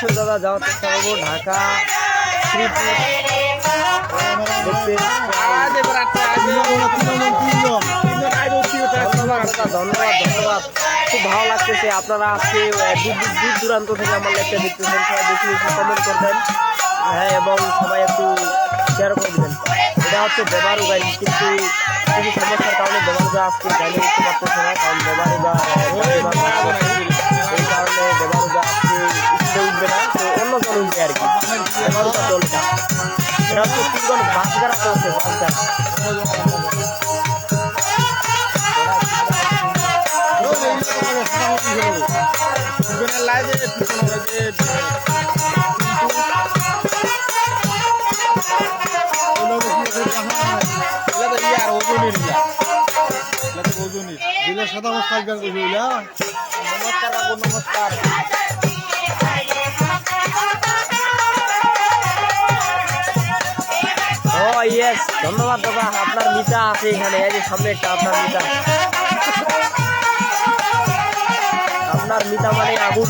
অবশ্যই দাদা যাওয়ার চেষ্টা করবো ঢাকা শ্রীপুর ধন্যবাদ ধন্যবাদ খুব ভালো লাগতেছে আপনারা আজকে দূর দূরান্ত থেকে আমার লেকচার দেখতেছেন সবাই বেশি বেশি কমেন্ট করবেন হ্যাঁ এবং সবাই একটু শেয়ার করে দেবেন এটা হচ্ছে দেবারুগা কিন্তু কিছু সমস্যার কারণে দেবারুগা আজকে গাড়ি উঠতে পারতেছে না কারণ দেবারুগা এই কারণে দেবারুগা আজকে উঠতে উঠবে না তো অন্য জন উঠবে আর কি দেবারুগা দলটা এটা হচ্ছে তিনজন বাসগাড়া চলছে বাসগাড়া নমস্কার ও ইয়েস ধন্যবাদ দাদা আপনার মিতা আছে এখানে এই যে সামনে একটা আপনার মিতা আপনার মিতা মানে আগুন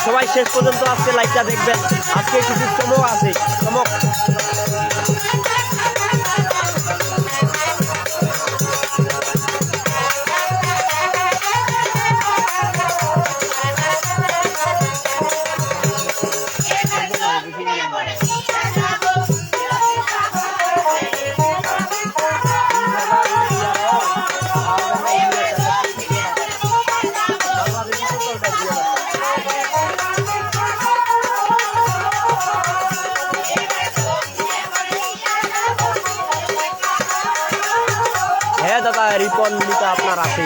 সবাই শেষ পর্যন্ত আজকে লাইভটা দেখবেন আজকে কিছু চমক আছে চমক হ্যাঁ দাদা রিপন মিতা আপনার আছে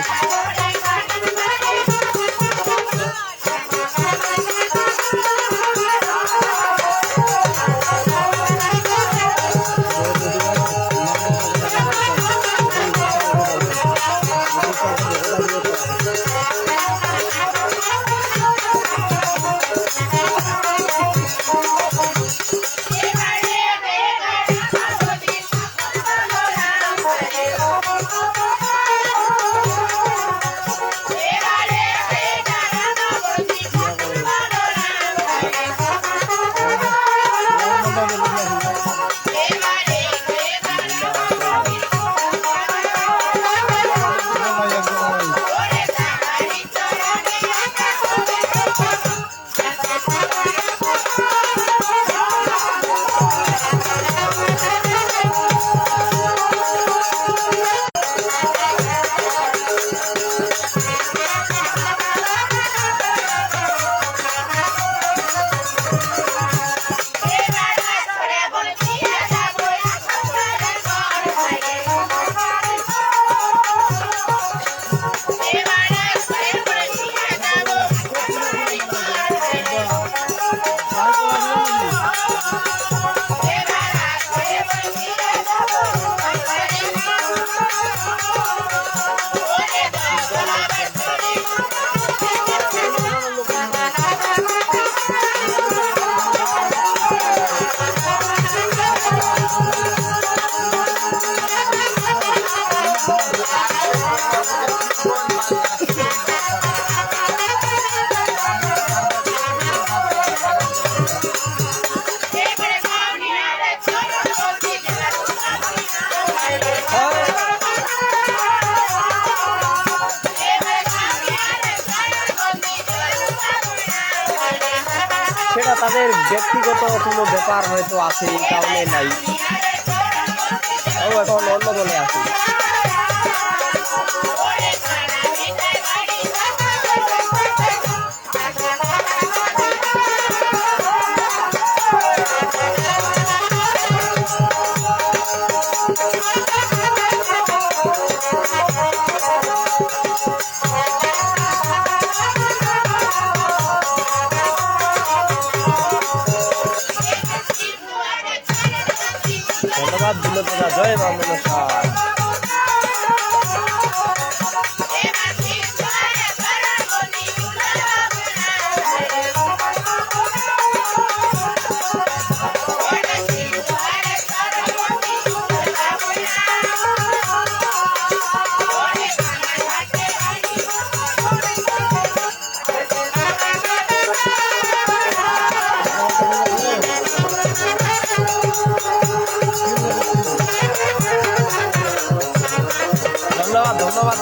সেটা তাদের ব্যক্তিগত কোনো ব্যাপার হয়তো আছে এই কারণে নাই ও এখন অন্য দলে আছে ধন্যবাদ দিলদাদা জয় মা মনসা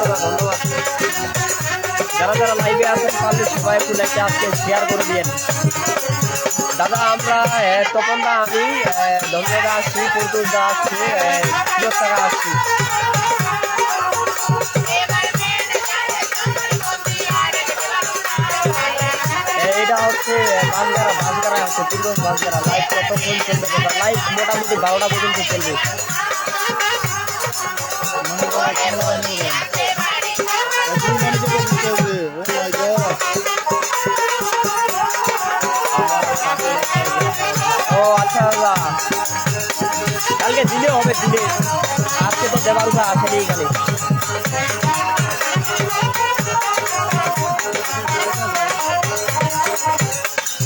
দাদা, ধন্যবাদ। যারা যারা লাইভে আছেন পারলে সবাই একটু লাইভটা আজকে শেয়ার করে দিয়েন। দাদা আমরা তপন দা আমি ধন্যবাদ আসছি, পর্তুল দা আসছি, টাকা আসছি। এটা হচ্ছে বাসগারা হচ্ছে পূর্ব বাসগারা। লাইভ কতক্ষণ চলবে কথা? লাইভ মোটামুটি 12টা পর্যন্ত চলবে। ও আচ্ছা দাদা, কালকে দিলে হবে, দিলে। আজকে তো দেবারুদা আসেনি এখানে।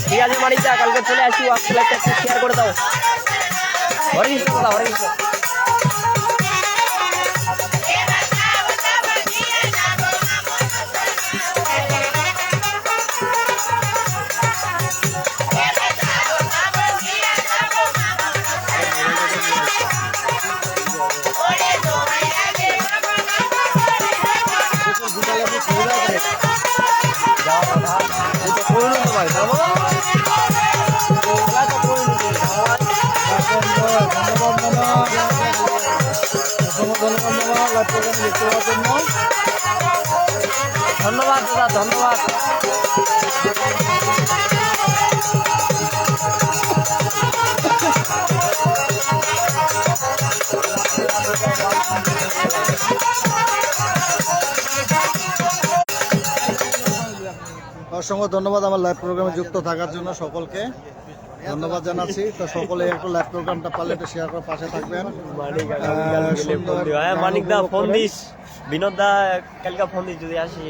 ঠিক আছে মানিকদা, কালকে চলে আসি। আজকে লাইভটা একটু শেয়ার করে দাও। হরে কৃষ্ণ দাদা, হরে কৃষ্ণ। ধন্যবাদ দাদা, ধন্যবাদ। অসংখ্য ধন্যবাদ আমার লাইভ প্রোগ্রামে যুক্ত থাকার জন্য সকলকে ধন্যবাদ জানাচ্ছি। তো সকলে একটু লাইভ প্রোগ্রামটা পারলে একটু শেয়ার করে পাশে থাকবেন। মানিক দা ফোন দিস, বিনোদ দা কালকে ফোন দিস যদি আসি।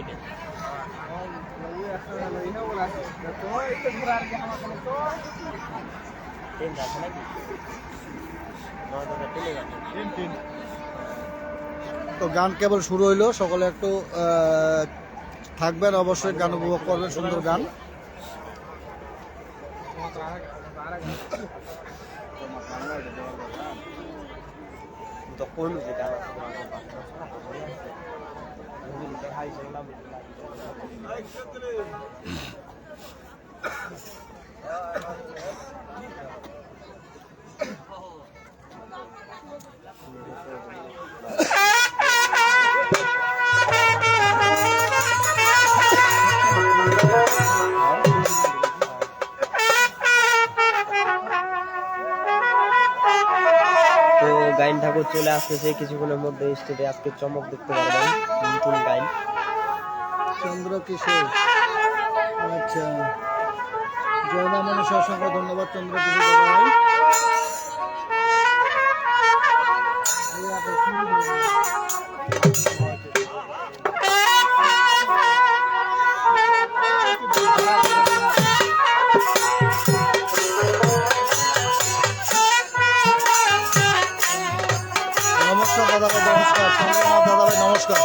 তো গান কেবল শুরু হইলো, সকলে একটু থাকবেন, অবশ্যই গান উপভোগ করবেন, সুন্দর গান। গাইন ঠাকুর চলে আসতেছে কিছুক্ষণের মধ্যে স্টেজে। আজকে চমক দেখতে পারবেন, নতুন গাইন চন্দ্র কিশোর। আচ্ছা, জয়না মানুষ, অসংখ্য ধন্যবাদ চন্দ্র কিশোর ভাই। নমস্কার দাদা ভাই, নমস্কার চন্দ্রনাথ দাদা ভাই, নমস্কার।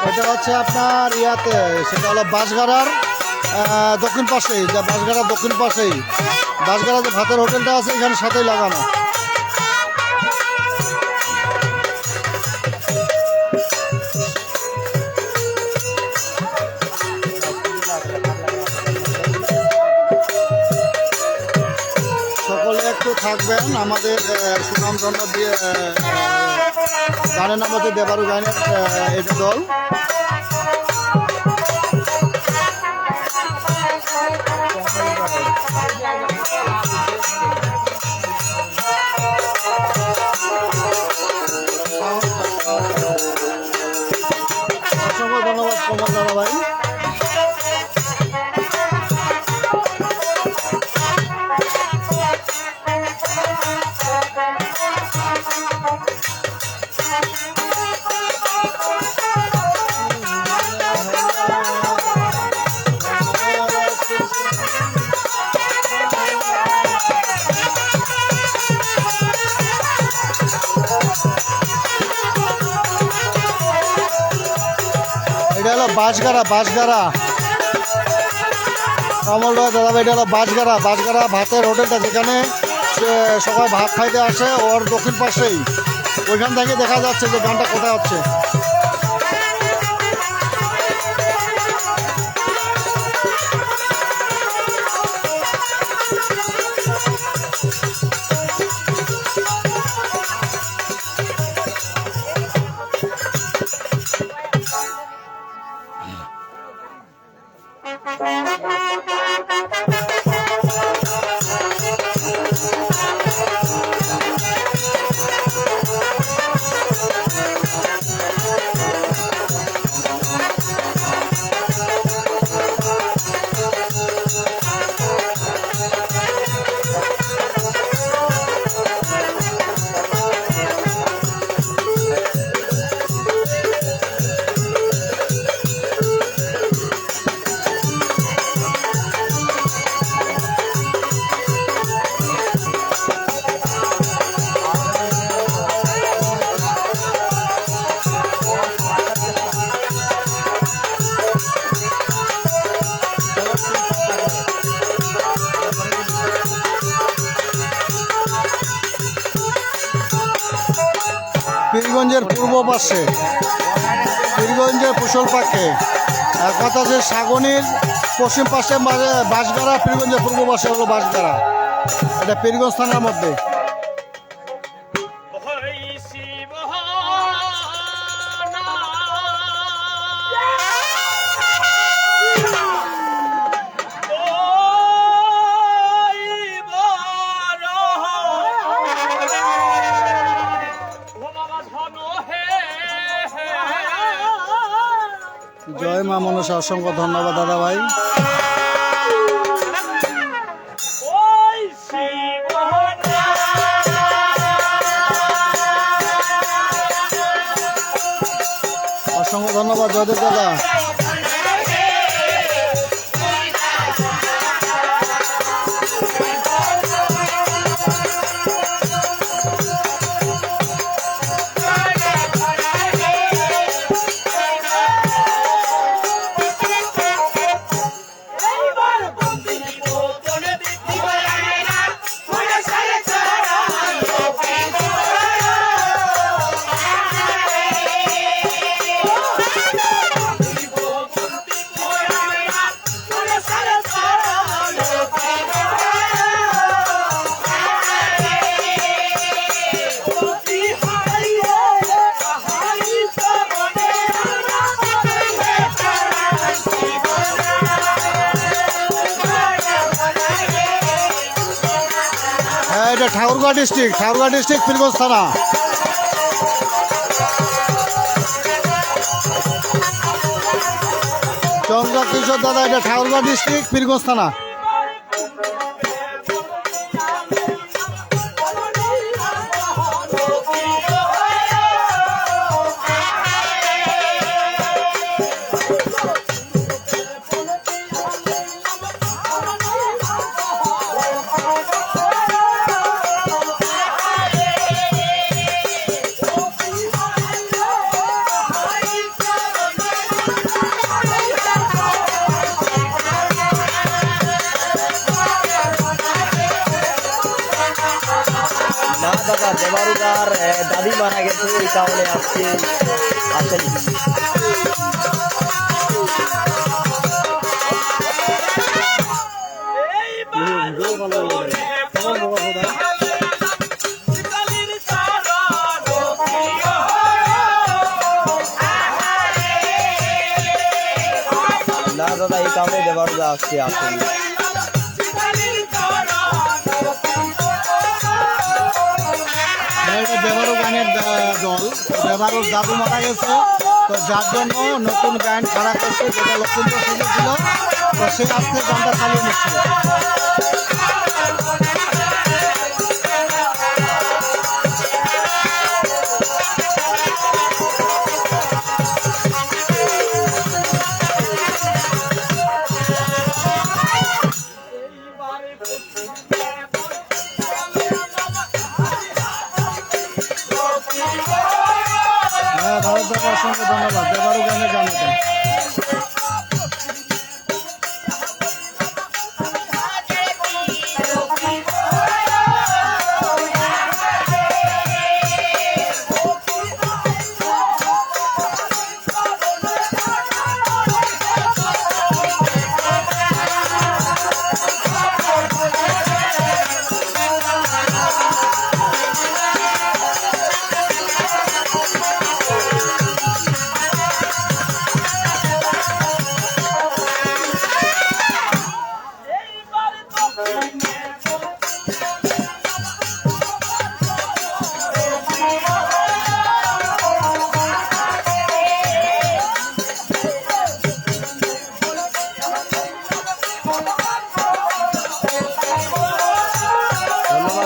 এটা হচ্ছে আপনার ইয়াতে, সেটা হলো বাঁশগাড়ার দক্ষিণ পাশেই, যা বাঁশগাড়ার দক্ষিণ পাশেই, বাঁশগাড়া যে ভাতের হোটেলটা আছে এখানে সাথেই লাগানো। সকলে একটু থাকবেন, আমাদের সুনামধন্য দিয়ে গানের নাম হচ্ছে দেবারু গানের এটা দল। অসংখ্য ধন্যবাদ কমল দাদা ভাই। এটা হলো বাঁশগাড়া, বাঁশগাড়া কমল রায় দাদা ভাই, এটা হলো বাঁশগাড়া। বাঁশগাড়া ভাতের হোটেলটা, যেখানে সবাই ভাত খাইতে আসে, ওর দক্ষিণ পাশেই। ওইখান থেকে দেখা যাচ্ছে যে গানটা কোথায় হচ্ছে। পীরগঞ্জের পূর্ব পাশে, পীরগঞ্জের কুশল পাখে, কথা যে সাগনির পশ্চিম পাশে বাঁশগাড়া, পীরগঞ্জের পূর্ব পাশে হলো বাঁশগাড়া। এটা পীরগঞ্জ থানার মধ্যে। জয় মা মনসা, অসংখ্য ধন্যবাদ দাদা ভাই। অসংখ্য ধন্যবাদ জয়দেব দাদা। এটা ঠাকুরগাঁও ডিস্ট্রিক্ট, পীরগঞ্জ থানা। চন্দ্র কিশোর দাদা, এটা ঠাকুরগাঁও ডিস্ট্রিক্ট, পীরগঞ্জ থানা। না দাদা, দেবারুদার দাদি মারা গেছে, এই কারণে আজকে আসেনি। না দাদা, এই কারণে দেবারুদা আজকে আসেনি। দেবারু গানের দল, দেবারুর দাদু মারা গেছে, তো যার জন্য নতুন গান খারাপ করছে, যেটা লক্ষ্মীপুর থেকে ছিল, তো সে আজকে গানটা চালিয়ে নিচ্ছিল। ভারত দাদা, অসংখ্য ধন্যবাদ। দেবারু গানের গান এটা।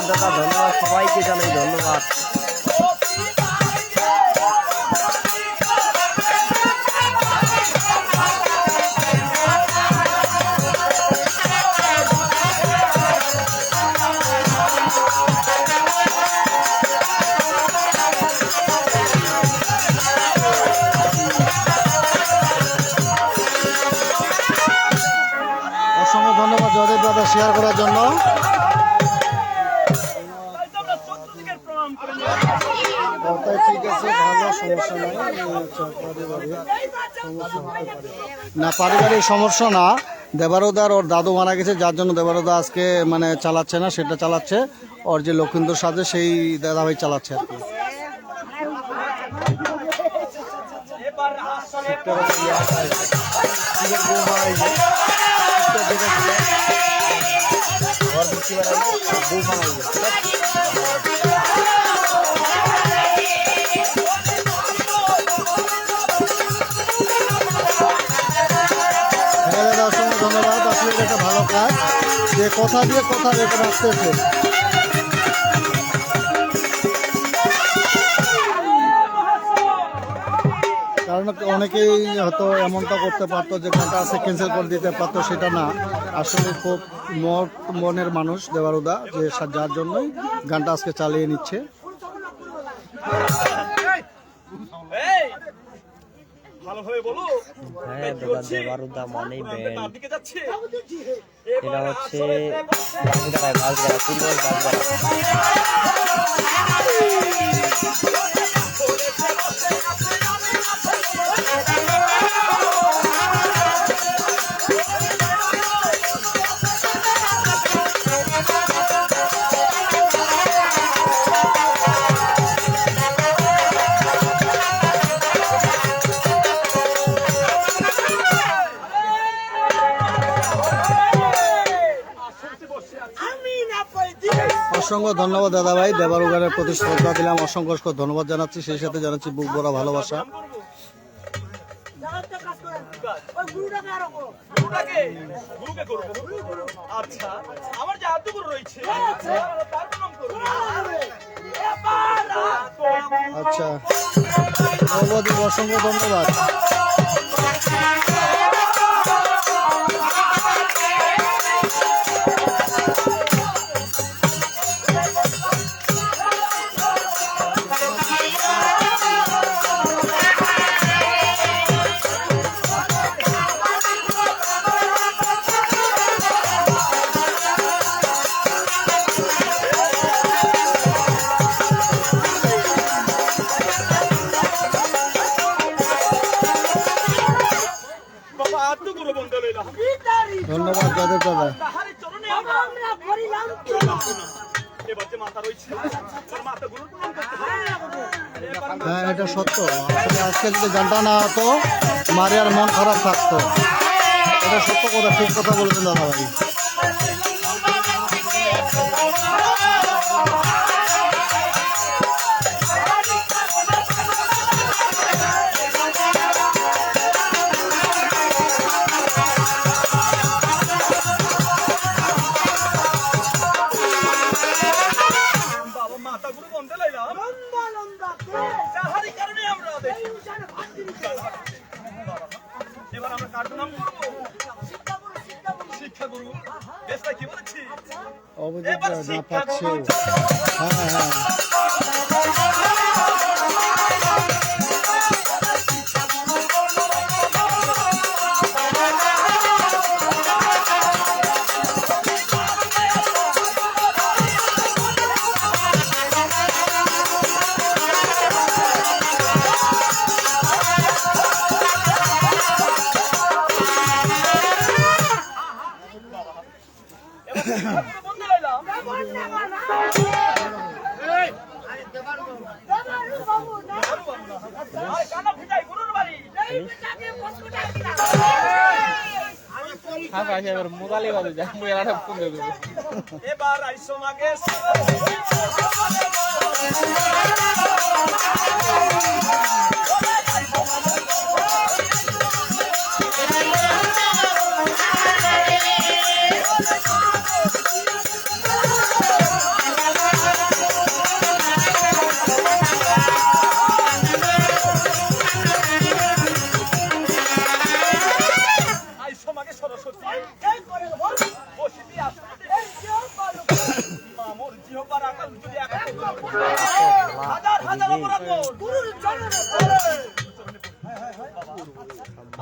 দাদা, ধন্যবাদ, সবাইকে জানাই ধন্যবাদ। অসংখ্য ধন্যবাদ জয়দেব দাদা শেয়ার করার জন্য। কথাই ঠিক আছে, ভালো, সমস্যা নাই। না, পারিবারিক সমস্যা না। দেবারোদার ওর দাদু মারা গেছে, যার জন্য দেবারোদা আজকে মানে চালাচ্ছে না, সেটা চালাচ্ছে ওর যে লক্ষিন্দর সাথে সেই দাদাভাই চালাচ্ছে আর কি। অসংখ্য ধন্যবাদ। আসলে এটা একটা ভালো কাজ যে কথা দিয়ে কথা রেখে রাখতেছে। কারণ অনেকেই হয়তো এমনটা করতে পারতো যে গানটা আছে ক্যান্সেল করে দিতে পারতো, সেটা না। আসলে খুব মনের মানুষ দেবারুদা, যে যার জন্যই গানটা আজকে চালিয়ে নিচ্ছে। হ্যাঁ দাদা, দেবারুদা মানেই ব্যান্ড। এটা হচ্ছে বাসগাড়া, পূর্বজ বাসগাড়া। অসংখ্য ধন্যবাদ দাদা ভাই, দেবারুগানের প্রতি শ্রদ্ধা দিলাম, অসংখ্য ধন্যবাদ জানাচ্ছি। সেই সাথে জানাচ্ছি বুক ভরা ভালোবাসা। আচ্ছা, অসংখ্য ধন্যবাদ। ধন্যবাদ জয়দেব দাদা। হ্যাঁ, এটা সত্য। আসলে আজকে যদি গানটা না হতো মারিয়ার মন খারাপ থাকতো। এটা সত্য কথা, ঠিক কথা বলছেন দাদা ভাই। অবশ্যই না পাচ্ছে। হ্যাঁ হ্যাঁ, মোবাইলে বাজে যায় এবার আইসো মাগে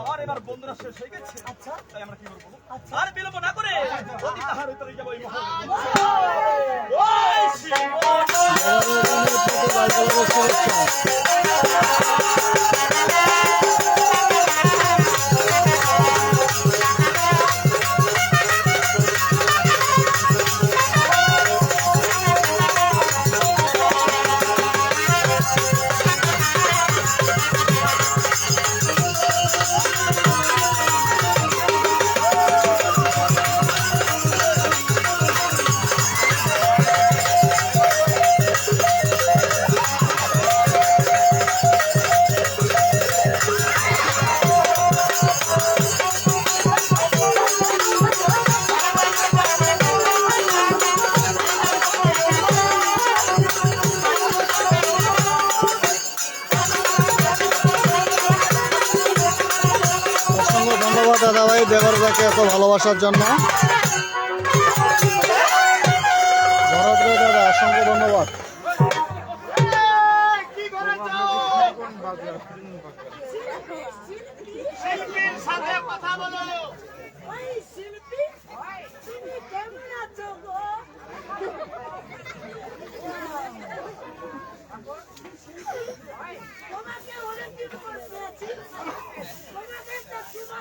আমার এবার বন্ধুরা শেষ হয়ে গেছে। আচ্ছা তাই আমরা কি করবো? আর বিলম্ব না করে অতি তাহার ভিতরে যাবো এই মহল। ওই শিব অসংখ্য ধন্যবাদ দাদা ভাই দেবরদাকে এত ভালোবাসার জন্য। ভরত রে দাদা অসংখ্য ধন্যবাদ। শিল্পীর সাথে কথা বলো। ওই শিল্পী তুমি কেমন আছো গো? তোমাকে অনেকদিন পর পেয়েছি। তোমাকে তো শিল্পী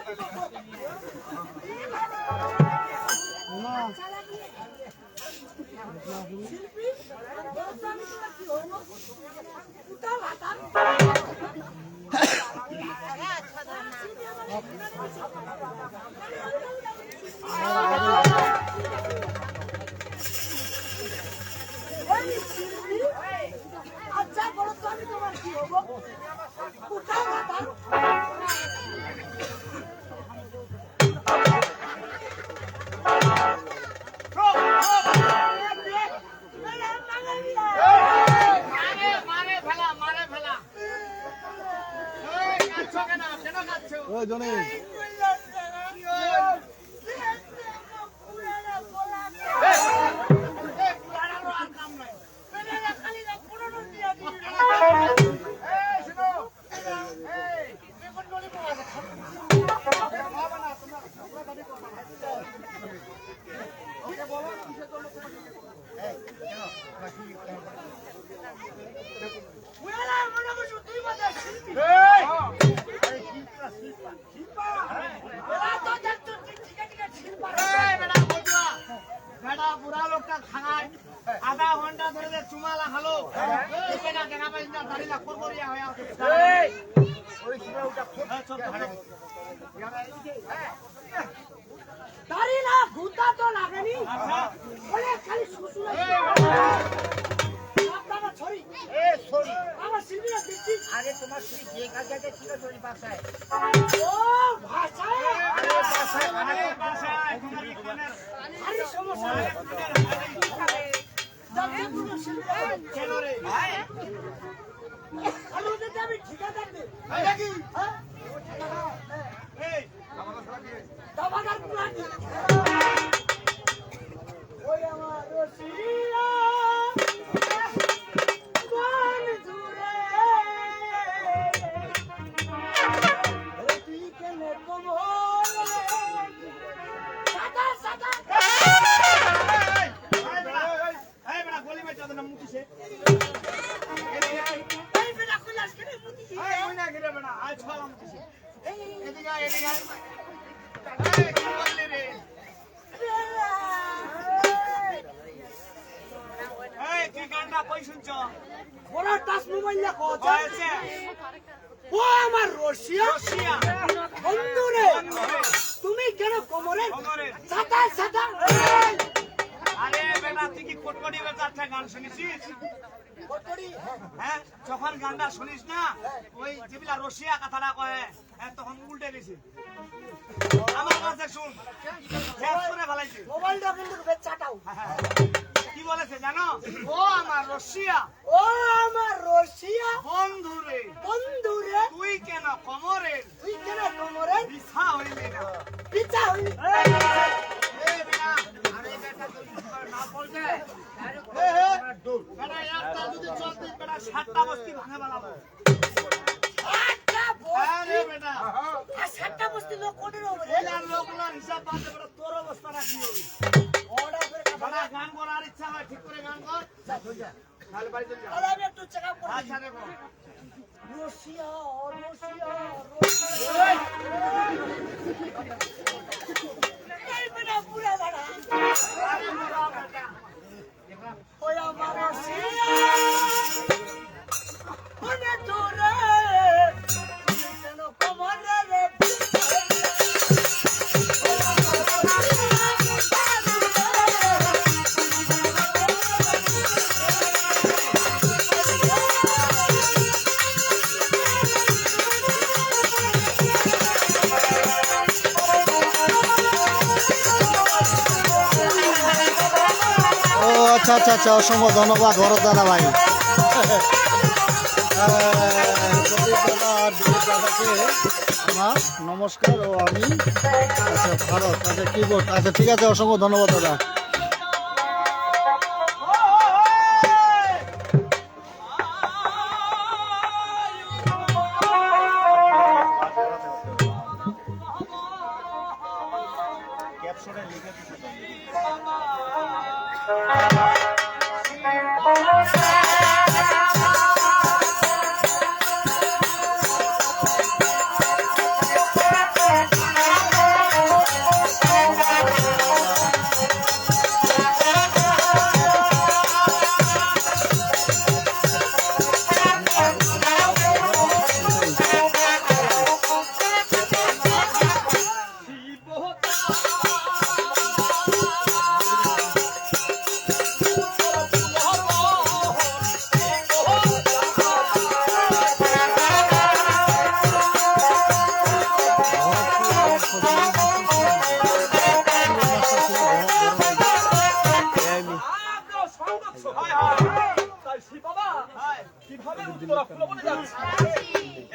বলতো আমি তোমার কি হবো? কোথাও হাতা আচ্ছা বলো তো আমি তোমার কি হবো? কোথাও হাতা ওই জনি বুড়া লোকটা খানায় আধা ঘন্টা ধরে যে চুমালা খালো না কেনা পাইনা দাঁড়ি না করবরিয়া হয়ে আছে ওই শিবাউটা দাড়ি না ভূতা তো লাগেনি বলে খালি শ্বশুর বাবা ছড়ি এ সরি আমার শিল্পীরা দেখছি আরে তোমার স্ত্রী যে কাজে ছিল সরি বাসায় ও ভাষায় আরে বাসায় তোমার এখানে আরে সমস্যা যাচ্ছে পুরো শিল্পী কেন রে আমি ওদেরকে আমি ঠিকাদার দেব নাকি হ্যাঁ এই দাবাদার প্রাণী ওই আমার রসিয়া কোন জুড়ে তুই কেনে কমল সাদা সাদা এই বড় গলি মে চাদর না মুটিছে এই বেটা কইলাস কেনে মুতি এই ওই না গিরে বড় আজ ছলা মুটিছে এদিকে এদিকে এই কি বললি রে এই কি গানটা কই শুনছ ওরা টাচ মোবাইল না কথা হয়েছে ও আমার রসিয়া রশিয়া বন্ধুরে বন্ধুরে তুমি কেন কোমরে কোমরে সাদা সাদা আরে বেটা তুই কি কোটকটি বেচাচ্ছে গান শুনেছিস কতরি হ্যাঁ যখন গানটা শুনিস না ওই যেবিলা রশিয়া কথাটা কয় তখন উল্টে গেছে আমার কাছে শুন শেষ করে ফেলাইছে মোবাইলটা কিন্তু বেচাটাও কি বলেছে জানো ও আমার রশিয়া ও আমার রসিয়া বন্ধুরে বন্ধুরে তুই কেন কমরে তুই কেন কোমরে বিছা হইলি না পিছা হইলি এই বেটা আরে বেটা তুই না বলতে এ হে বেটা একটা যদি চলতি বেটা 7টা বস্তি ভাঙে বানাবো আচ্ছা বস আরে বেটা আর 7টা বস্তি লোক কোনের হবে রে এলার লোকগুলোর হিসাব বাদ দে বেটা তোর অবস্থাটা কি হবে অর্ডার করে বেটা গান করার ইচ্ছা হয় ঠিক করে গান কর তাহলে বাড়ি চলে যা তাহলে আমি একটু চেক আপ করি আচ্ছা দেখো রশিয়া রশিয়া এই বেটা পুরা বাড়া আরে মোরা বেটা ওই আমার রশিয়া ওরে তোরে কেন কমরে রে ও আচ্ছা আচ্ছা আচ্ছা, অসংখ্য ধন্যবাদ ভরত দাদা ভাই। প্রদীপ দাদা আর দিলীপ দাদাকে আমার নমস্কার। ও আমি আচ্ছা ভারত, আচ্ছা কিবোর্ড, আচ্ছা ঠিক আছে, অসংখ্য ধন্যবাদ দাদা।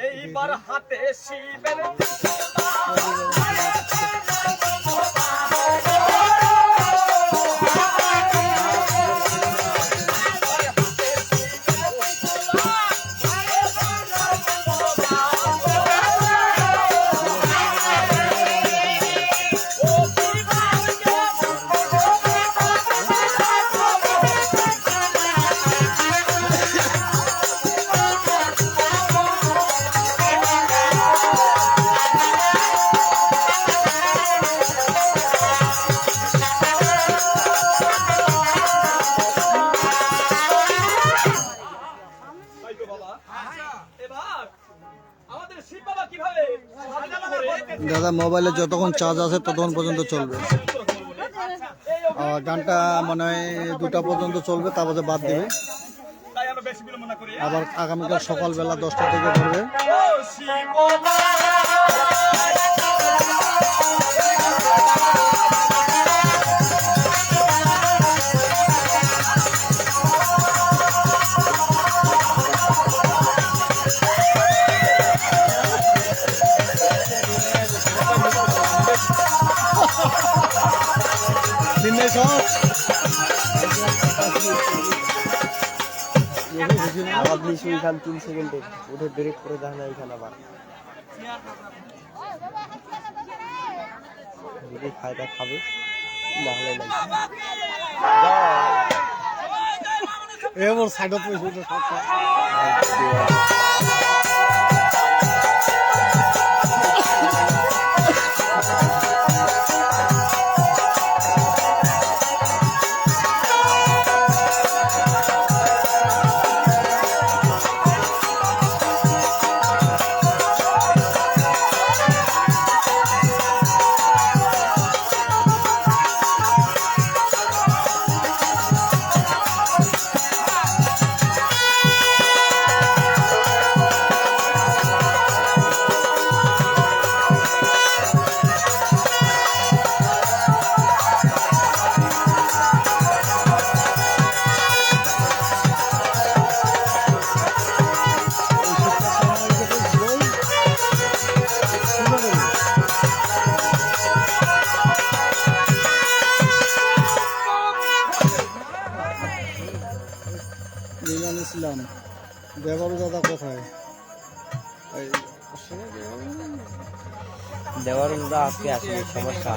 এইবার হাতে শিবের দাদা মোবাইলে যতক্ষণ চার্জ আছে ততক্ষণ পর্যন্ত চলবে। গানটা মনে হয় 2টা পর্যন্ত চলবে, তারপরে বাদ দেবে। আবার আগামীকাল সকালবেলা 10টা থেকে করবে। আবার নিচু এখান 3 সেকেন্ডে উঠে ব্রেক করে দেখা না এখানে আবার যদি খায়টা খাবে নাহলে নাই এবার সাইডত পয়সা ইমান ইসলাম দেবর দাদা কোথায়? দেওয়ার আজকে আসলে সমস্যা।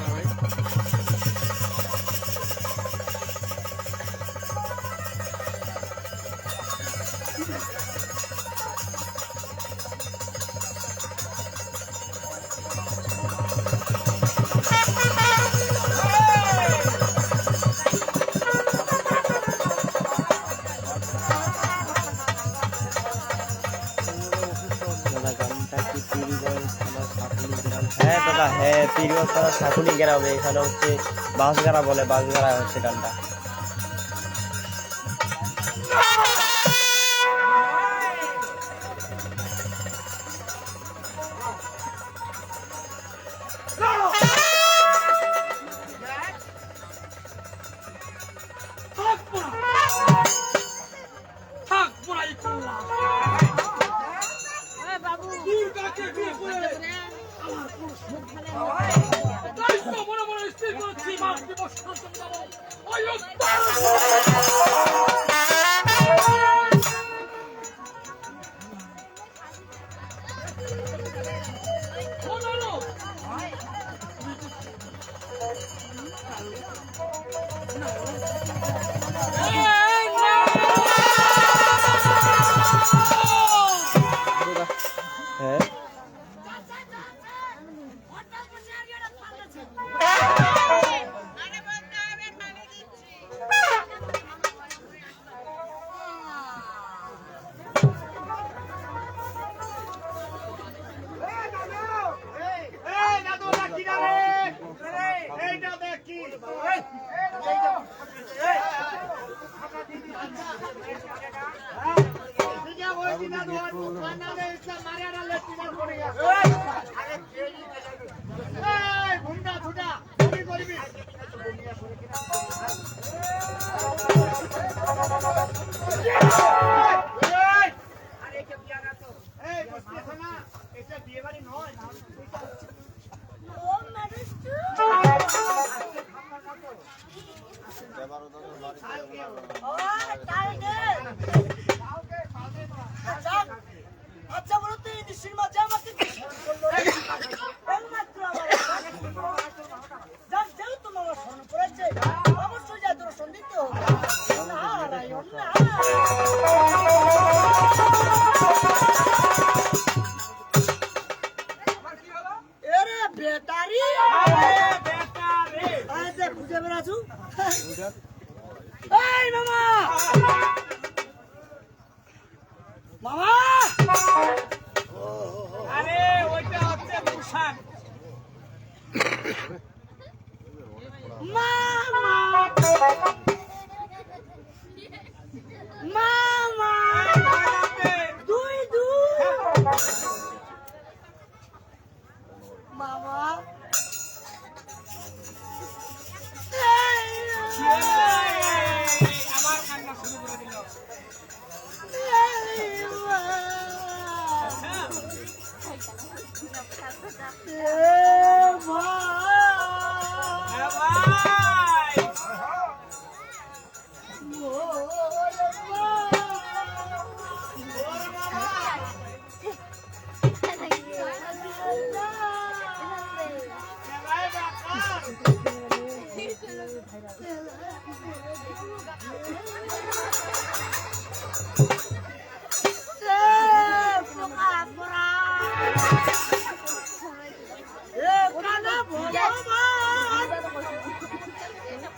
হ্যাঁ দাদা, হ্যাঁ পীরগঞ্জ থানা শাকুনি গ্রামে, এখানে হচ্ছে বাঁশগাড়া বলে, বাঁশগাড়া হচ্ছে গানটা। হ্যাঁ এই দাদু লাকি না রে, এইটা দেখ কি ঘুমটা ছুটা করবি বিয়ে বাড়ি নয় ও ম্যারেজ আচ্ছা বলো তো এই দেশের মাঝে আমাকে যেহেতু মামা স্মরণ করেছে অবশ্যই যা দর্শন দিতে হবে। নারায়ণ এরে বেটারি খুঁজে বেড়াছু এই মামা মামা আরে ওইটা হচ্ছে পোশাক মামা মামা দুই দুই মামা আমার কান্না শুরু করে দিল ভাই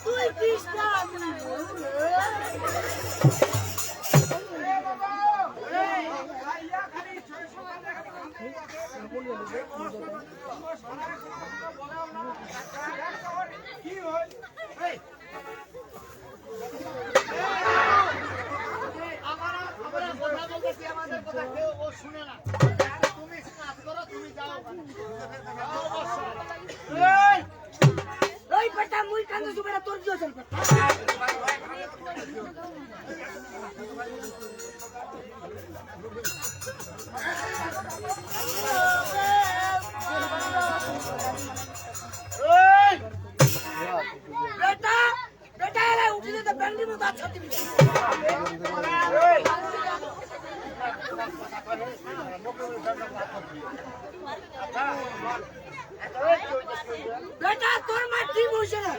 তুই কৃষ্ণ আমাদের কথা কেউ ও শুনে না তুমি কাজ করো তুমি যাও ওই বেটা মুই কান্দে সুবেরা তোর দিও চল বেটা বেটা এরা উঠে যেতে ব্যান্ডি মতো আচ্ছা দিবি বেটা তোর মা ঠিক হইছে না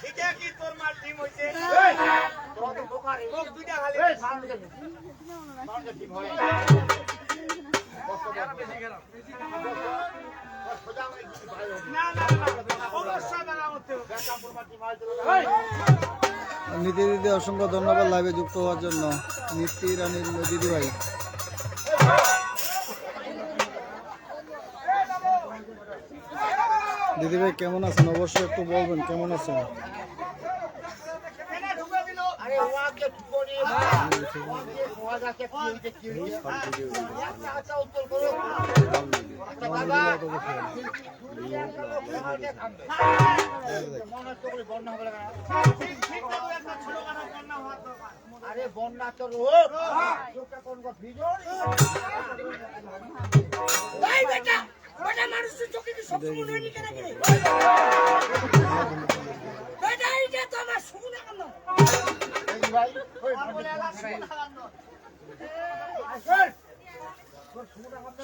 এটা কি তোর মার টিম হইছে মুখ দুইটা খালি না না অবশ্যই দেখা করতে হবে নীতি দিদি অসংখ্য ধন্যবাদ লাইভে যুক্ত হওয়ার জন্য। নীতি রানীর দিদি ভাই দিদি ভাই কেমন আছেন? অবশ্যই একটু বলবেন কেমন আছেন। আরে ওয়াকে ঠুকরি ওয়াকে কি হইছে কি হইছে আচ্ছা উত্তর করো বাবা আরে বন্যা তো রোগ কোন গো ভিজর এই বেটা বেটা মানুষ চোখে কি সব শুনে নি কেন রে বেটা এইটা তো আমার শুনে কেন ভাই ওই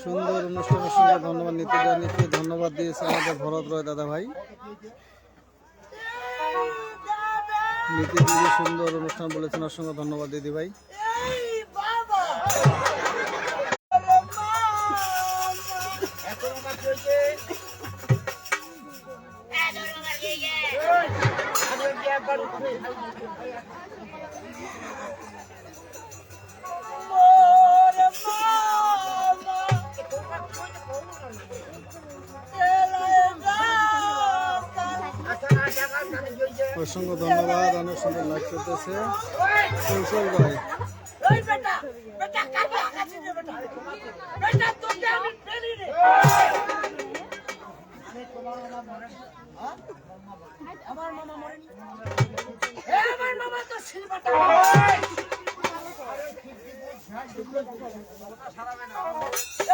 সুন্দর অনুষ্ঠানের সঙ্গে ধন্যবাদ নীতি রানীকে ধন্যবাদ দিয়েছে আমাদের ভরত রয় দাদা ভাই। নীতি দিদি সুন্দর অনুষ্ঠান বলেছেন, অসংখ্য ধন্যবাদ দিদি ভাই। এই বাবা এখন আমার চলছে আমি কি একবার উঠবে মোর মামা অসংখ্য ধন্যবাদ। অনেক সুন্দর লাইভ করতেছে কৌশল ভাই। এই বেটা বেটা কাকে হাঁকাচ্ছি রে বেটা বেটা তোকে আমি ফেলি রে আমার মামা মরেনি আমার মামা তো সিলবাটা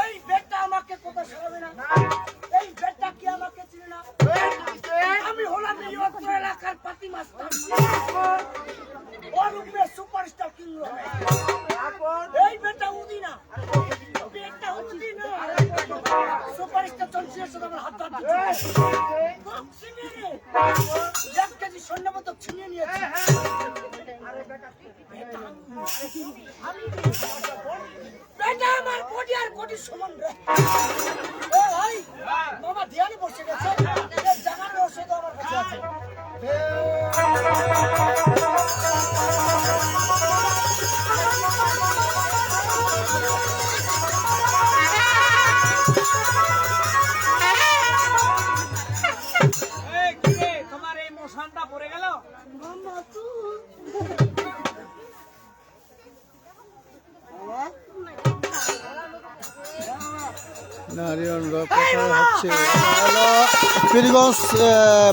এই বেটা আমাকে কথা শোনাবে না এই বেটা কি আমাকে চিনে না আমি হলাম এই অত্র এলাকার পাতি মাস্টার ওর উপরে সুপারস্টার কিং এই বেটা উদি না বেটা উদি না সুপারস্টার চলছে শুধু আমার হাত এক কেজি স্বর্ণ পদক ছিনিয়ে নিয়েছে বেটা আমার কোটি আর কোটি সমান রে ও ভাই মামা ধ্যানে বসে গেছে জানার ওষুধ আমার কাছে আছে তোমার এই মোশনটা পড়ে গেল মামা তুই নারিয়ন রক কোথায় হচ্ছে? হলো পীরগঞ্জ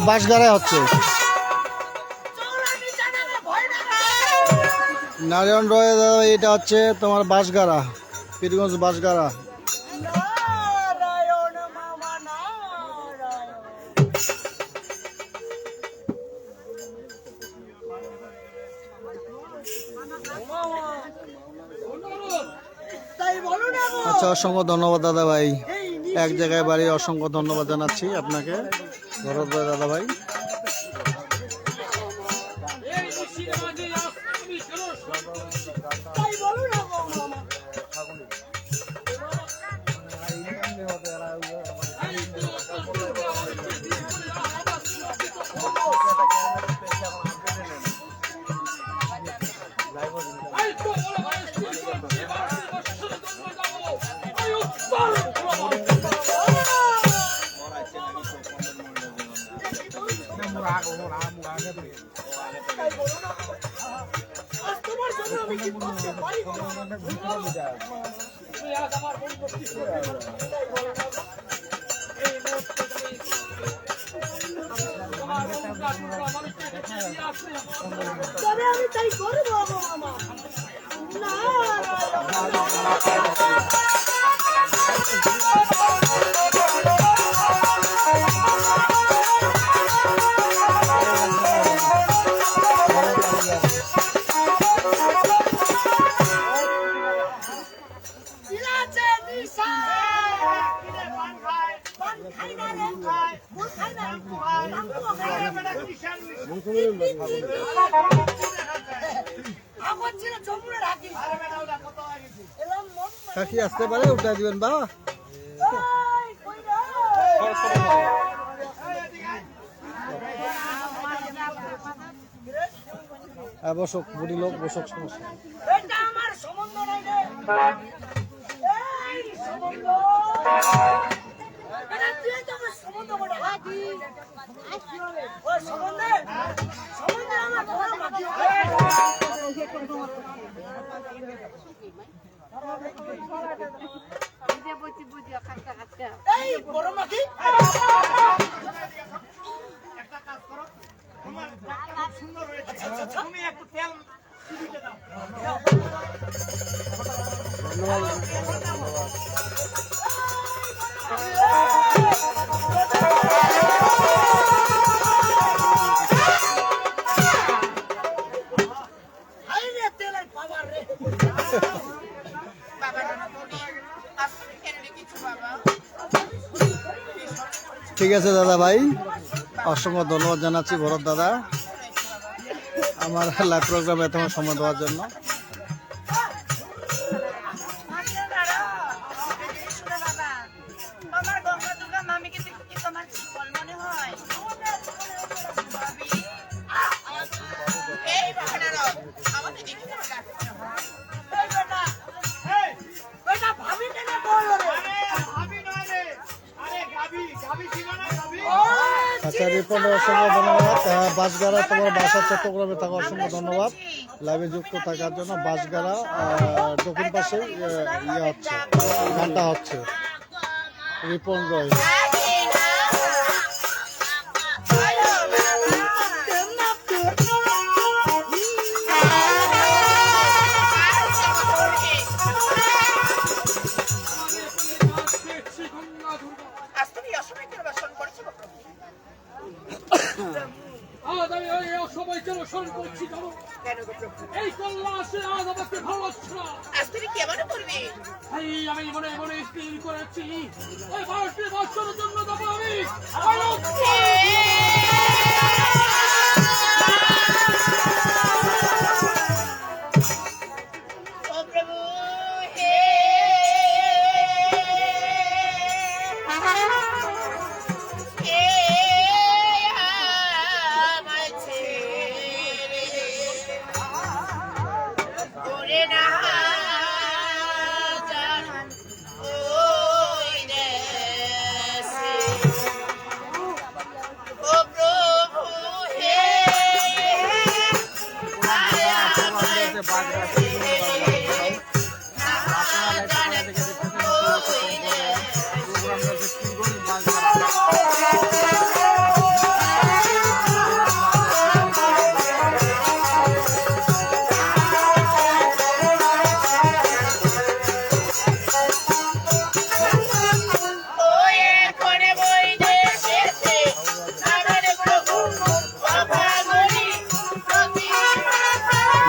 বাঁশগাড়ায় হচ্ছে। নারায়ণ রয় এটা হচ্ছে তোমার বাঁশগাড়া, পীরগঞ্জ বাঁশগাড়া। নারায়ণ মামা নারায়ণ তাই বলো না গো আচ্ছা, অসংখ্য ধন্যবাদ দাদা ভাই। এই এক জায়গায় বাড়ি, অসংখ্য ধন্যবাদ জানাচ্ছি আপনাকে ভরত ভাই দাদা ভাই। তাই বলো না গো মামা আজ তোমার জন্য আমি কি করতে পারি গো মামা তুমি আজ আমার পরিবর্তন করে তাই বলো না গো। তবে আমি তাই করবো গো মামা আগর ছিল যমুনার হাতি এলাম মন কাকি আসতে পারে উঠা দিবেন বা এই কই রে বসক বুড়ি লোক বসক সমস্যা এটা আমার সম্বন্ধ নাই রে এই সম্বন্ধ এটা তুই তো আমার সম্বন্ধ বড় হাতি ওই সম্বন্ধে আমার বড় মাটি এই বড় মাটি একটা কাজ করো, তোমার ডাক্তার খুব সুন্দর হয়েছে। তুমি একটু তেল দিতে দাও। হাই রে তেলের পাওয়ার রে ঠিক আছে দাদা ভাই, অসংখ্য ধন্যবাদ জানাচ্ছি ভরত দাদা আমার লাইভ প্রোগ্রামে এত সময় দেওয়ার জন্য। আমার গঙ্গা দুর্গা মামিকে দেখে কি তোমার ফল মনে হয়? এই বাহানারা আমাদের দেখে তোমার গাছ মনে হয়? এই বেটা বেটা ভাবি কেন বল রে আরে ভাবি নয় রে, আরে গাবি, গাবি ছিল না গাবি? আচ্ছা রিপন অসংখ্য ধন্যবাদ। বাসগাড়া তোমার বাসা চট্টগ্রামে থাকা অসংখ্য ধন্যবাদ লাইভে যুক্ত থাকার জন্য। বাসগাড়া দক্ষিণ পাশে ইয়ে হচ্ছে, গানটা হচ্ছে রিপন রয়। আজ তুমি অসময় কেন বাসন করেছো বাবা? আজ আমি এই সবাইকে অনুসরণ করছি জানো কেন গো প্রভু? এই কল্লা আসে আজ আমাকে ভালো লাগছে না। আজ তুমি কেমন করবে? এই আমি মনে মনে স্থির করেছি ওই 12টি বছরের জন্য দেবো আমি ও প্রভু হে হে আমায় ছেড়ে ওরে না জান ওই দেশে। ও প্রভু হে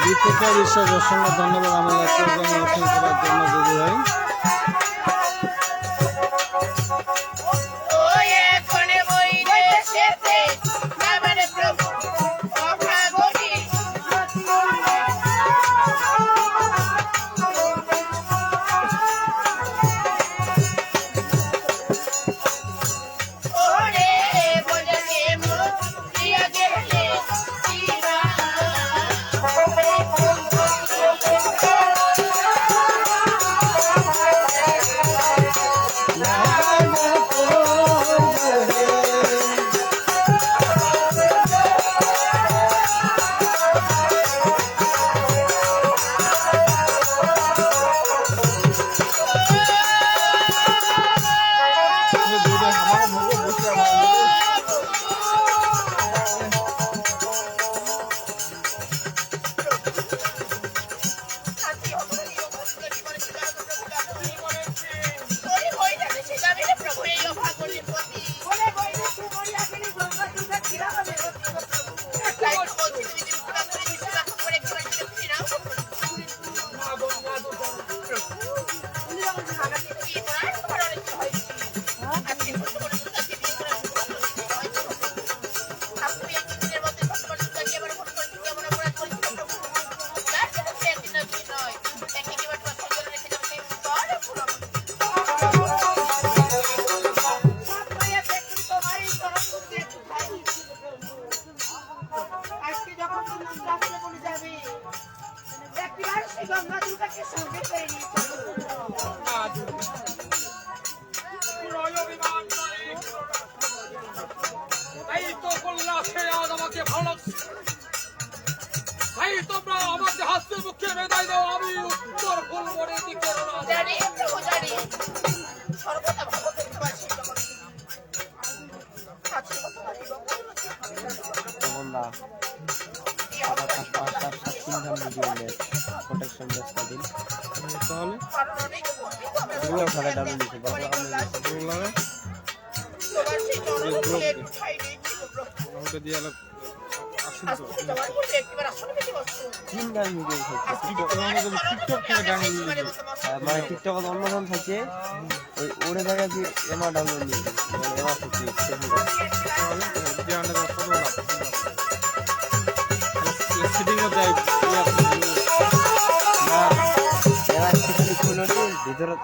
দীপিকা বিশ্বাস অসংখ্য ধন্যবাদ আমার লাইভ প্রোগ্রামে অপেক্ষা করার জন্য দিদি ভাই। Oh, এই গঙ্গা দুর্গাকে সঙ্গে করে নিয়ে চলো। এই তো বললা সে আজ আমাকে ভালো লাগছে। এই তোমরা আমাকে হাসতে মুখে বেঁধাই দাও, আমি উত্তর ফুলবনের দিকে রওনা দেব। জানি প্রভু জানি, সর্বদা ভালো দেখতে পাচ্ছি তোমাকে। আচ্ছা, বন্ধা সাদা পাঁচটা সাত তিন ধাম ভিডিও প্রোটেকশন ব্যবস্থা দিন তাহলে কারণ অনেক বন্ধু আমরা এগুলো খালে ডাবল দিতে পারবো তোমার সেই জনগণকে একটু ঠাই নেই কি করবো? ওটা দিয়ে আলো আজকে তোমার বলতে একবার আসলে বেশি বস্তু। তিন ধাম ভিডিও থাকছে টিকটক থেকে ডাউনলোড মানে টিকটক অন্য ধাম থাকে ওই ওরে জায়গায় যে এমা ডাউনলোড দিয়েছে মানে এমা থেকে ভিতরে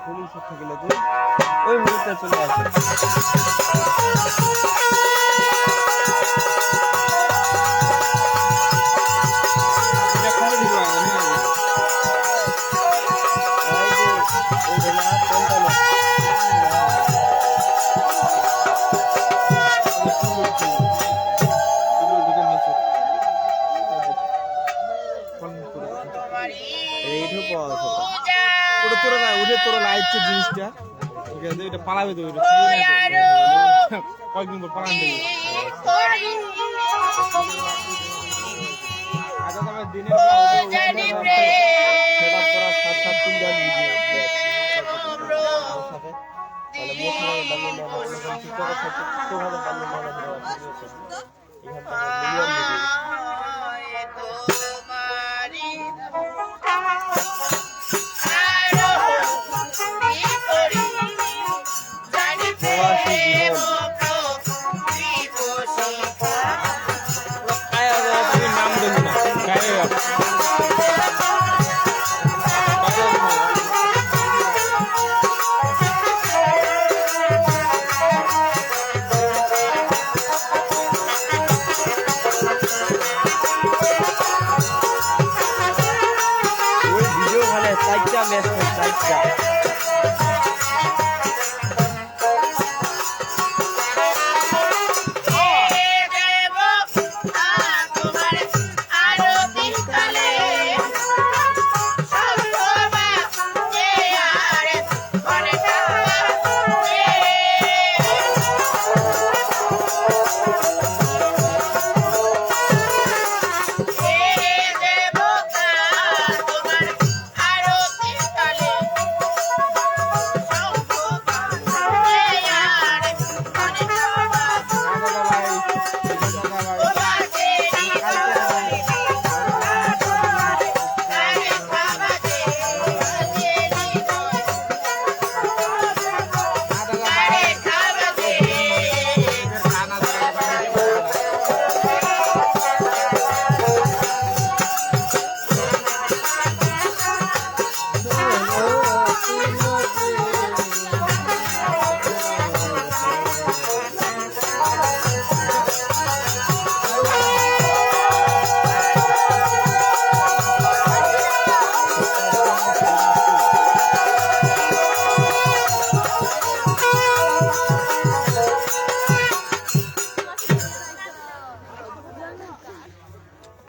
পুলিশ থাকলে তুই ওই মুহূর্তে চলে আসে এইটু পাওয়া ওটা তোরা না উঠে তোরা লাইটছে জিনিসটা ঠিক আছে এটা পালাবে তো কয়েকদিন পর পালান দেবে আচ্ছা তবে দিনের সেটা করা সাত সাত তিন ধাম ভিডিও সাথে তাহলে মোট ডাউনলোড নেওয়া টিকটকের সাথে টিকটক ডাউনলোড নেওয়া এখান থেকে নাম দেবো না গায়ে ওই ভিডিও মানে চারটা ম্যাচ চারটা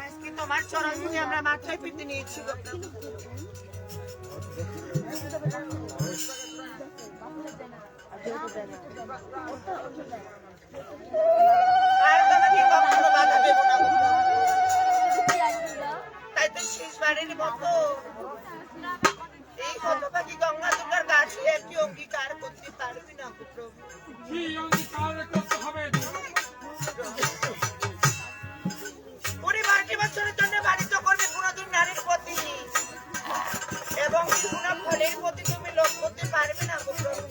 আজকে তোমার চরণ ধুয়ে আমরা মাথায় পেতে নিয়েছি গো। আর তোমাকে কখনো বাধা দেব না গো। তাই তো শেষবারের মতো এই হতভাগী গঙ্গা দুর্গার কাছে একটি অঙ্গীকার করতে পারবি না গো প্রভু। কি অঙ্গীকার করতে হবে পরিবারটি বছরের জন্য বাণিজ্য করবে কোনদিন নারীর প্রতি এবং কোন ফলের প্রতি তুমি লোভ করতে পারবে না গো প্রভু।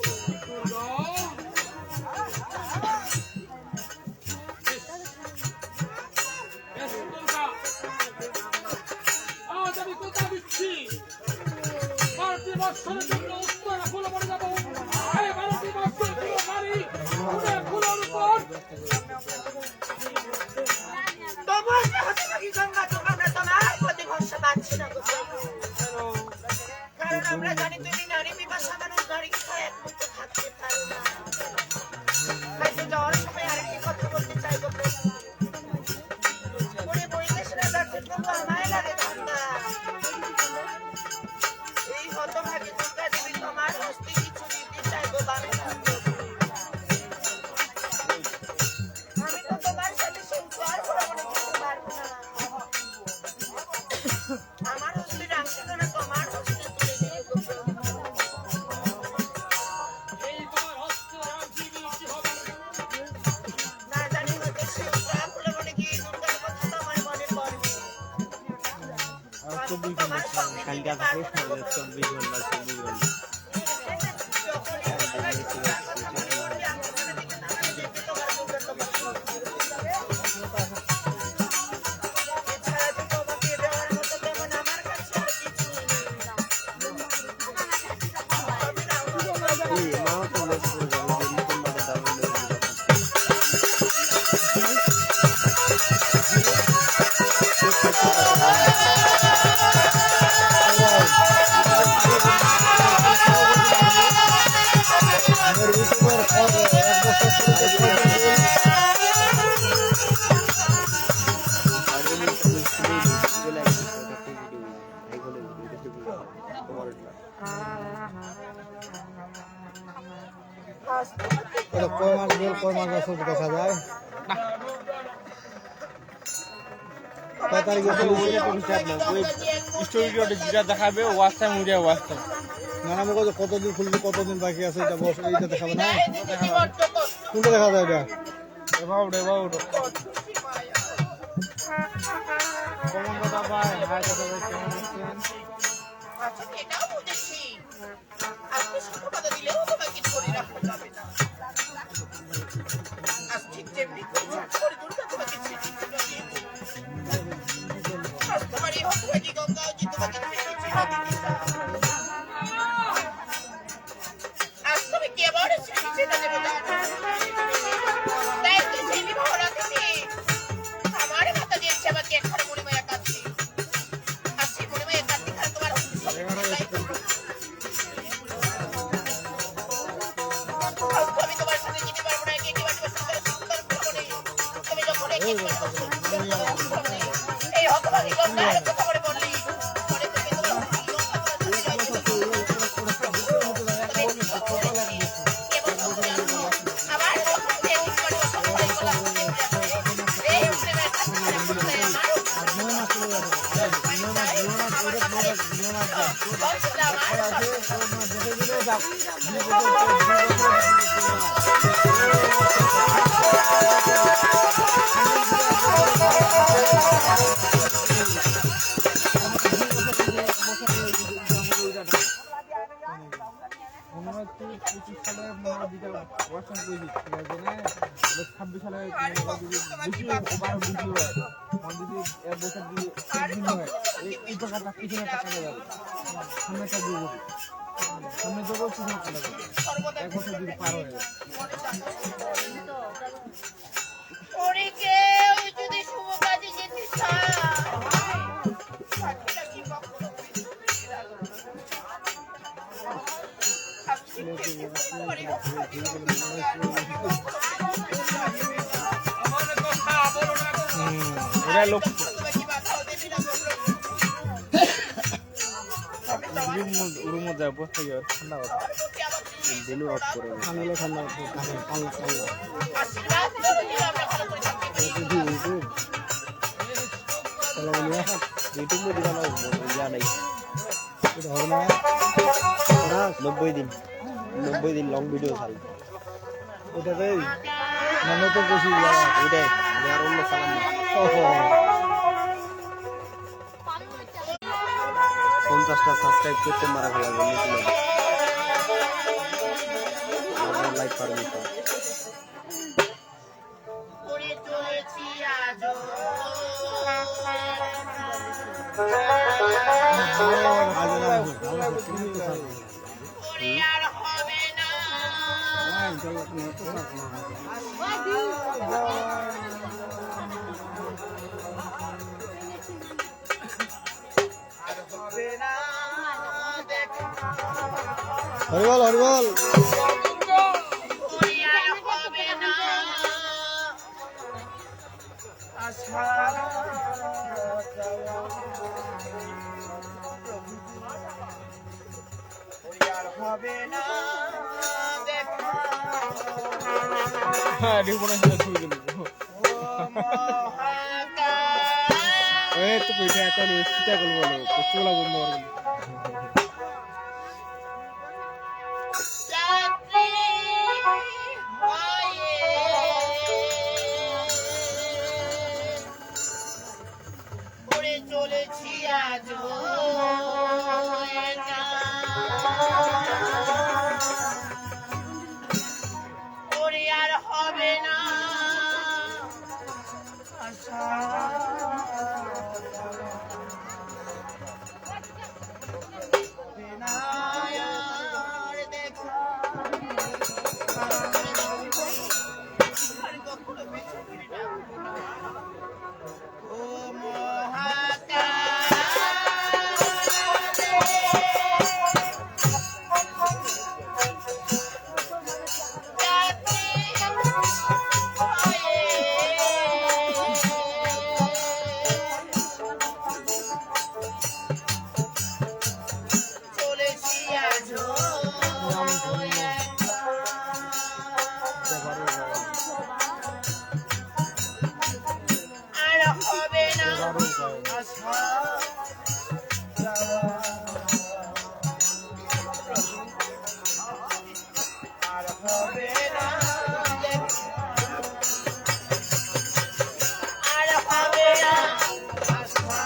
আজ আমি কথা দিচ্ছি 12টি বছরের জন্য উত্তর ফুলবনে যাবো এই 12টি বছর পুরো নারী ফুলের উপর তবু হতভাগী গঙ্গা দুর্গা আমরা তোমার প্রতি ভরসা পাচ্ছি না গো প্রভু। আমার হস্তে রাখছিল না তোমার হস্তে তুলে দিলে এই তোমার হস্ত রাখি কি হবে না জানি হয়তো শিবরা বলে মনে কি দুর্গার কথা তো আমার মনে পড়বে তোমার সঙ্গে দিতে পারবো না গো। যখনই দুর্গার কথা মনে পড়বে আমি ওখানে দিকে না যেতে তোমার দুর্গার তোমার এছাড়া তো তোমাকে দেওয়ার মতো তেমন আমার কাছে আর কিছু নেই। তবে না এটা কয় মাস বছর দেখা যায় কয় তারিখে দেখাবে ওয়াচ টাইম উড়ে ওয়াচ টাইম মানে আমি কতদিন খুলবে কতদিন বাকি আছে এটা বস এইটা দেখাবে না কোনটা দেখা যায় এটা এবার কমন কথা ভাই হাই কথা ভাই কেমন আছেন আচ্ছা এটাও বুঝেছি আজকে শুধু কথা দিলেও তোমাকে কিছু করে রাখতে যাবে না আজ ঠিক যেমনি করে দুর্গা তোমাকে ছেড়ে দিয়েছে আজ তোমার এই হতভাগী গঙ্গাও যে তোমাকে ছেড়ে দিয়েছে আজ তুমি কেবল ছেড়ে দেবে না তাই তো সেই বিবাহ রাখছি আমার মাথা দিয়েছে আমাকে এখানে মণিমায়া কাছে আজ সেই মণিমায়া কাছে তোমার আমি তোমার সাথে যেতে পারবো না কে বাড়ি সুন্দর ভ্রমণে তুমি যখন এই হতভাগী গঙ্গার কথা বলে বললি মনে থেকে তোমার ওরে কেউ যদি শুভ কাজে যেতে চায় এরা লোক রুম যায় বসে গিয়ে ঠান্ডা কথা দিলু অফ করে আনলে ঠান্ডা আল্লাহ ইউটিউব में दिखाना या नहीं হবে না 90 দিন লং ভিডিও ছাড়ি ওটাতেই মানে তো বেশি ওটাই আর অন্য সালাম না 50টা সাবস্ক্রাইব করতে মারা গেল লাইক করবেন করে চলেছি আজও করে আর হবে না আর হবে না দেখা হরিবল হরিবল করে আর হবে না আশা আর হবে না দেখা হ্যাঁ রিপোর্ট আসলে শুরু করে মহাকাশ এই তো পিঠে এখন চিন্তা করবো চোলা বন্ধ করবো যাত্রী হয়ে উড়ে চলেছি আজ ওরে আর হবে না আশা বিনায়ার দেখা আর কখনো পিছু ফিরে না ও চলেছি আজ আর হবে না আশা আর হবে না আর হবে না আশা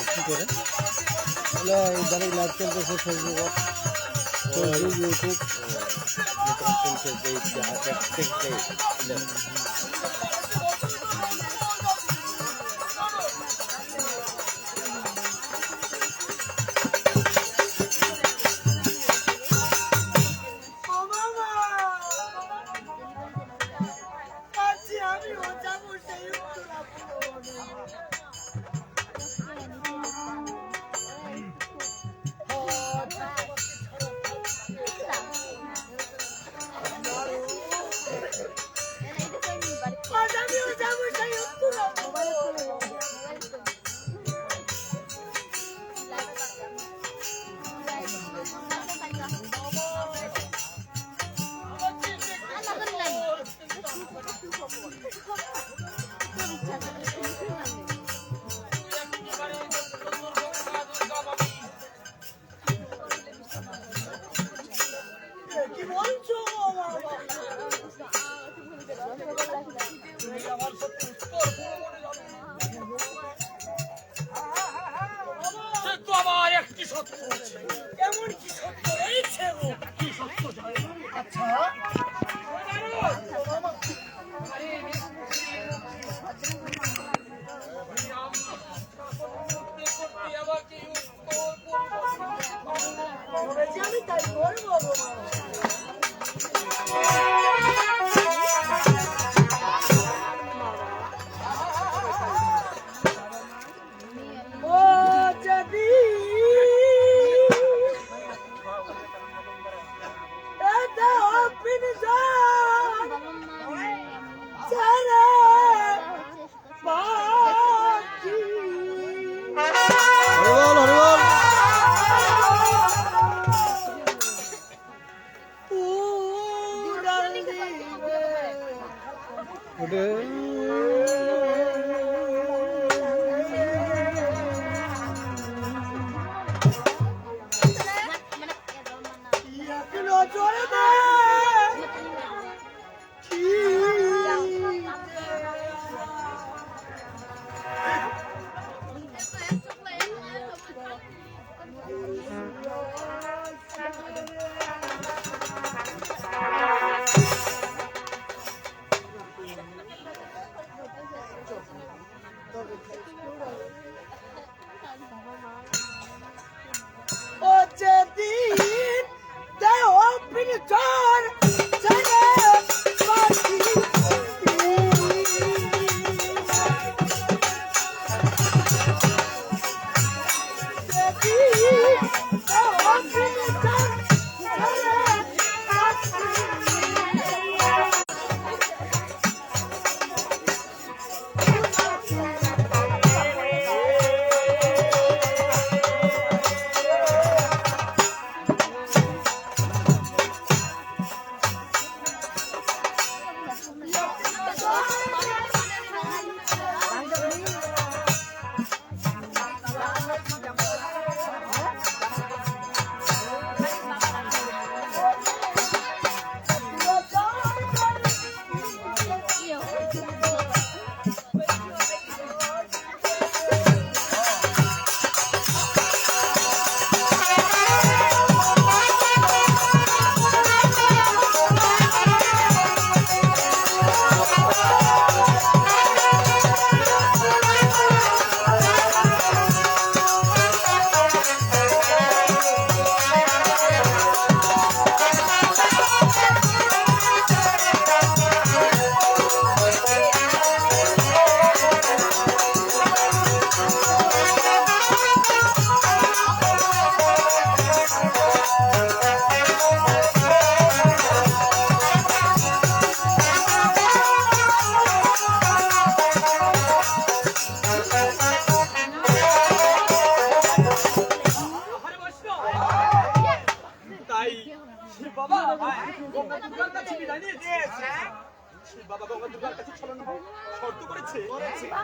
কি করে ইদানিং লাইভ চলতেছে ফেসবুক ইউটিউব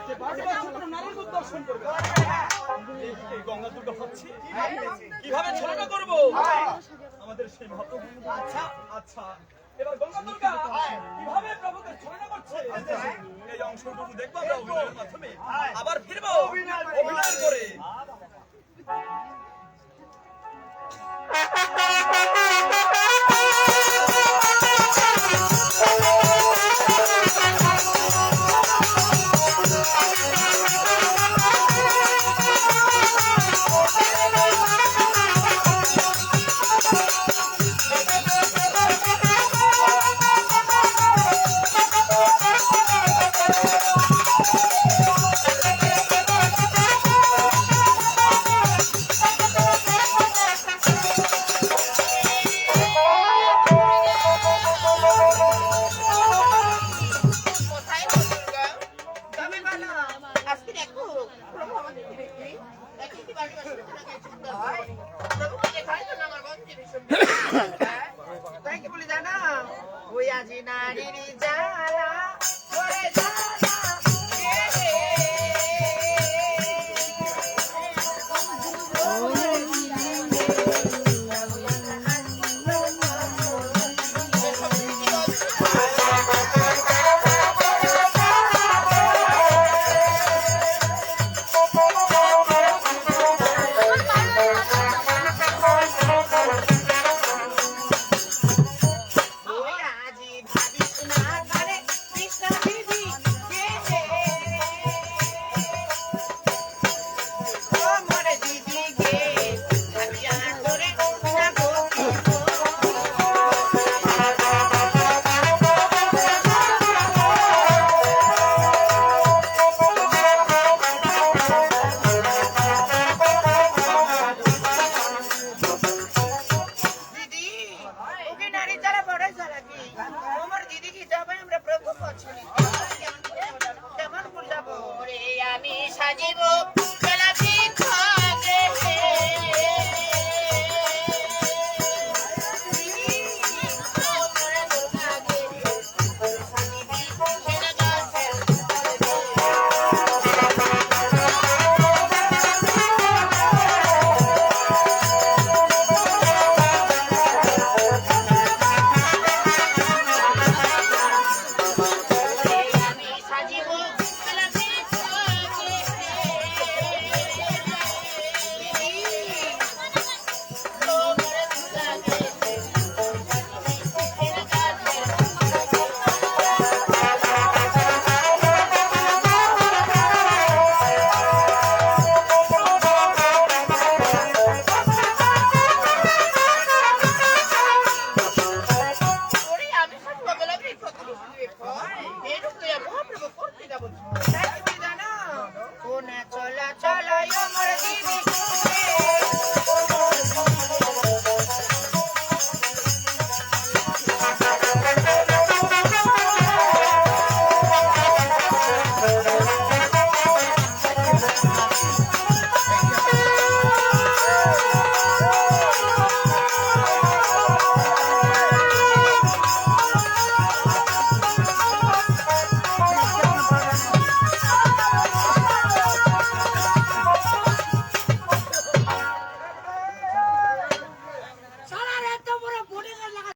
যে বাড়ি বাচ্চা নারীর রূপ দর্শন করবে। এই গঙ্গা দুর্গা হচ্ছে কিভাবে ছলনা করবো আমাদের সেই মহাপ্রভু। আচ্ছা আচ্ছা, এবার গঙ্গা দুর্গা কিভাবে প্রভুকে ছলনা করছে এই অংশটুকু দেখবো আমরা অভিনয়ের মাধ্যমে। আবার ফিরবো অভিনয় করে। কোথায় গো দুর্গা? তবে বলো, আজকে দেখো প্রভু আমাদের দেখি দেখি কি বাড়ি বাসা থেকে চিন্তা হয়। প্রভুকে দেখার জন্য আমার মনটি ভীষণ তাই কি বলি জানো? ওই আজি নারীর জ্বালা ওরে জ্বালা রে ওই আজি ভাবিস না ঘরে কৃষ্ণ দিদি কে ও মোরে দিদি কে ভাবিয়া করে না গো দিদি ওকে নারী যারা বড় যারা কি আমার দিদি কি যাবে আমরা প্রভু পছন্দ কেমন করে যাবো রে আমি সাজিব গোলাপি খাগে আমি সাজিব গোলাপি খাগে ওরে আমি সাজিব গোলাপি খাগে এরকম মহাপ্রভু করতে যাবো তাই কি জানো ও না চলা চলা আমার দিদি